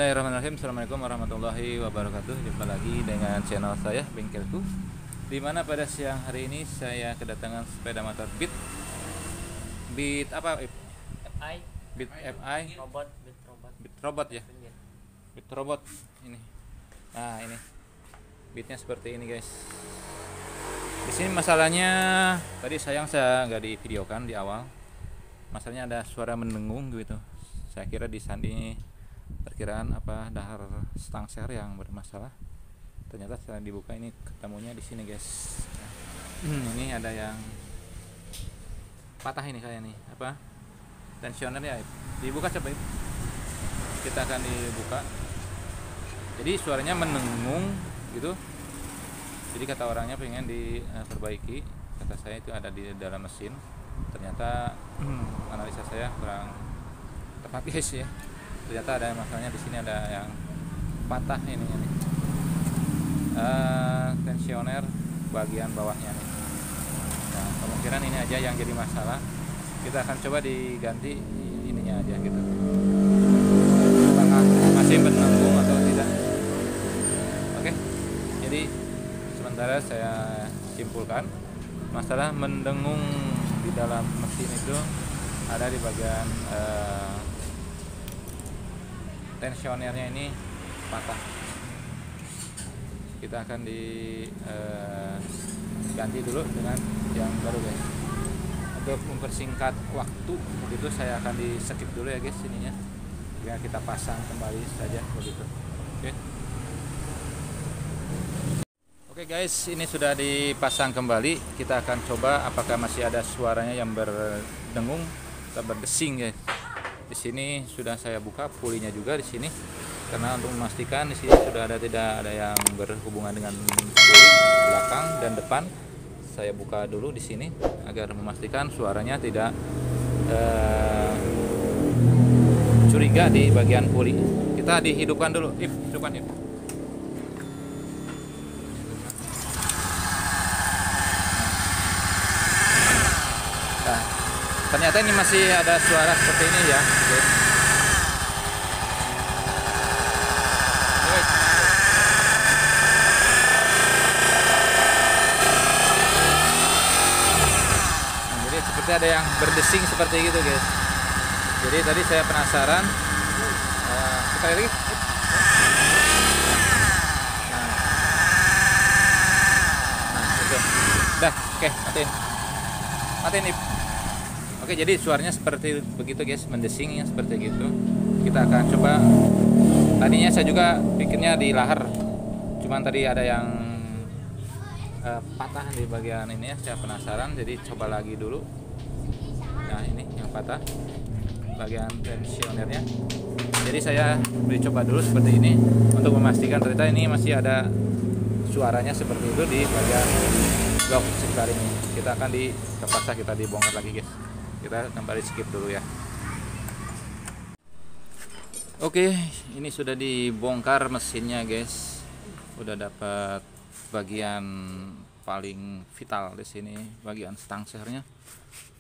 Bismillahirrahmanirrahim. Assalamualaikum warahmatullahi wabarakatuh. Jumpa lagi dengan channel saya Bengkelku, dimana pada siang hari ini saya kedatangan sepeda motor Beat apa? FI Beat FI robot Beat robot ya. Beat robot ini. Nah ini Beatnya seperti ini guys. Di sini masalahnya tadi saya nggak di videokan di awal. Masalahnya ada suara mendengung gitu. Saya kira di sini perkiraan apa dahar stangser yang bermasalah. Ternyata setelah dibuka ini ketemunya di sini guys. Ini ada yang patah ini kayak nih apa tensionernya. Dibuka coba. Kita akan dibuka. Jadi suaranya mendengung gitu. Jadi kata orangnya pengen diperbaiki. Kata saya itu ada di dalam mesin. Ternyata analisa saya kurang tepat guys ya. Ternyata ada masalahnya di sini, ada yang patah ini tensioner bagian bawahnya nih. Nah, kemungkinan ini aja yang jadi masalah. Kita akan coba diganti ininya aja gitu. Apakah masih mendengung atau tidak? Oke. Jadi sementara saya simpulkan masalah mendengung di dalam mesin itu ada di bagian tensionernya ini patah. Kita akan diganti dulu dengan yang baru guys. Untuk mempersingkat waktu begitu saya akan di skip dulu ya guys ininya. Ya kita pasang kembali saja begitu. Oke guys, ini sudah dipasang kembali. Kita akan coba apakah masih ada suaranya yang berdengung atau berdesing guys. Di sini sudah saya buka pulinya juga di sini, karena untuk memastikan di sini sudah tidak ada yang berhubungan dengan puli belakang dan depan. Saya buka dulu di sini agar memastikan suaranya tidak curiga di bagian puli. Kita dihidupkan dulu, hidupkan yuk. Nah, ternyata ini masih ada suara seperti ini ya. Jadi seperti ada yang berdesing seperti gitu guys. Jadi tadi saya penasaran. Sekali lagi. Nah itu. Dah, oke, matiin nih. Oke, jadi suaranya seperti begitu guys, mendesing ya seperti gitu. Kita akan coba. Tadinya saya juga pikirnya di lahar, cuman tadi ada yang patah di bagian ini ya. Saya penasaran, jadi coba lagi dulu. Nah ini yang patah bagian tensionernya. Jadi saya beri coba dulu seperti ini untuk memastikan ternyata ini masih ada suaranya seperti itu di bagian blok sekitar ini. Kita akan terpaksa kita dibongkar lagi guys. Kita kembali skip dulu ya. Oke, ini sudah dibongkar mesinnya guys. Udah dapat bagian paling vital di sini, bagian stangsernya.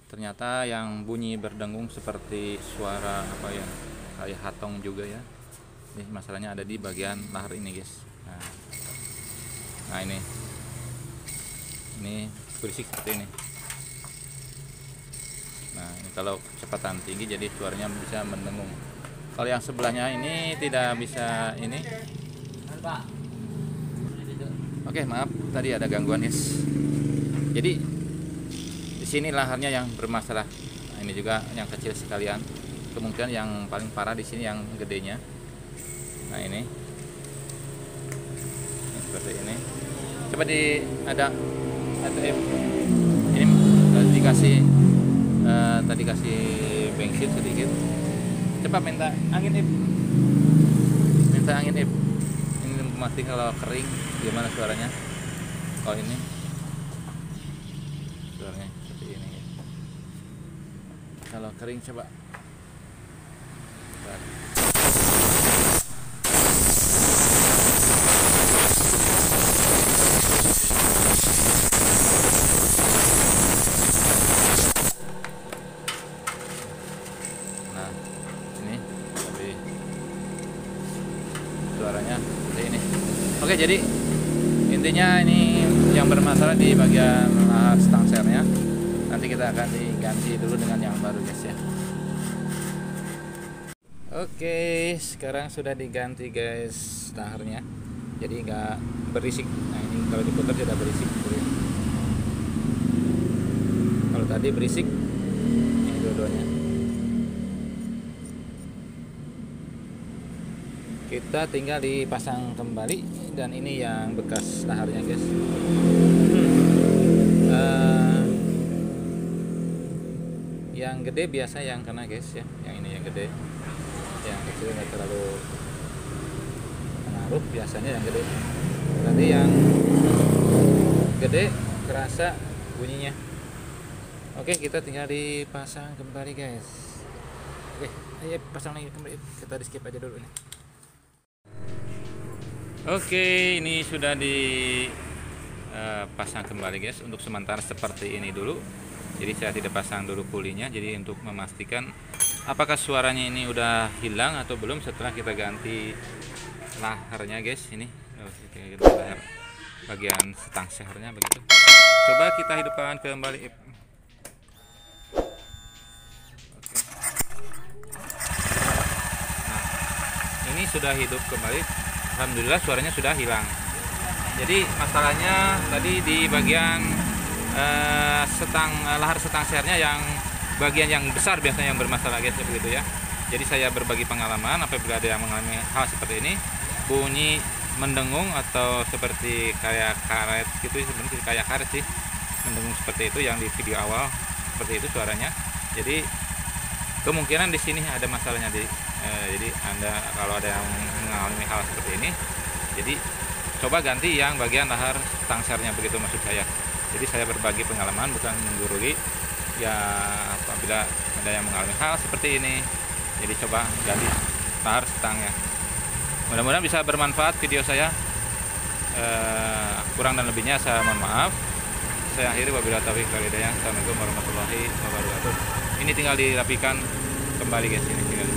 Ternyata yang bunyi berdengung seperti suara apa ya, kayak hatong juga ya. Ini masalahnya ada di bagian lahar ini guys. Nah ini berisik seperti ini. Nah ini kalau kecepatan tinggi jadi suaranya bisa mendengung. Kalau yang sebelahnya ini tidak bisa ini. Oke, maaf tadi ada gangguan guys. Jadi di sini laharnya yang bermasalah. Nah, ini juga yang kecil sekalian. Kemungkinan yang paling parah di sini yang gedenya. Nah ini seperti ini. Coba ada ATM. Ini dikasih tadi kasih bensin sedikit. Coba minta angin ini mati kalau kering gimana suaranya. Kalau ini suaranya seperti ini ya. Kalau kering coba. Oke, jadi intinya ini yang bermasalah di bagian lahar stang sernya. Nanti kita akan diganti dulu dengan yang baru guys ya. Oke, sekarang sudah diganti guys laharnya. Jadi nggak berisik. Nah ini kalau diputar tidak berisik. Kalau tadi berisik, ini dua-duanya. Kita tinggal dipasang kembali, dan ini yang bekas laharnya guys. Yang gede biasa yang kena guys ya, yang ini yang gede, yang kecil nggak terlalu pengaruh, biasanya yang gede. Nanti yang gede kerasa bunyinya. Oke, kita tinggal dipasang kembali guys. Oke, ayo pasang lagi kembali, kita di skip aja dulu nih. Oke, ini sudah dipasang kembali guys. Untuk sementara seperti ini dulu. Jadi saya tidak pasang dulu pulinya. Jadi untuk memastikan apakah suaranya ini udah hilang atau belum setelah kita ganti laharnya guys. Ini lahar bagian setang sehernya begitu. Coba kita hidupkan kembali. Oke. Nah, ini sudah hidup kembali. Alhamdulillah suaranya sudah hilang. Jadi masalahnya tadi di bagian lahar setang sehernya, yang bagian yang besar biasanya yang bermasalah guys, begitu ya. Jadi saya berbagi pengalaman apabila ada yang mengalami hal seperti ini, bunyi mendengung atau seperti kayak karet gitu, sebenarnya kayak karet sih, mendengung seperti itu yang di video awal, seperti itu suaranya. Jadi kemungkinan di sini ada masalahnya jadi Anda kalau ada yang mengalami hal seperti ini, jadi coba ganti yang bagian lahar stang sernya, begitu maksud saya. Jadi saya berbagi pengalaman, bukan menggurui ya. Apabila ada yang mengalami hal seperti ini, jadi coba ganti lahar stangnya. Mudah-mudahan bisa bermanfaat video saya. Kurang dan lebihnya saya mohon maaf. Saya akhiri, wabillahi taufiq wal hidayah. Assalamualaikum warahmatullahi wabarakatuh. Ini tinggal dirapikan kembali guys, ini tinggal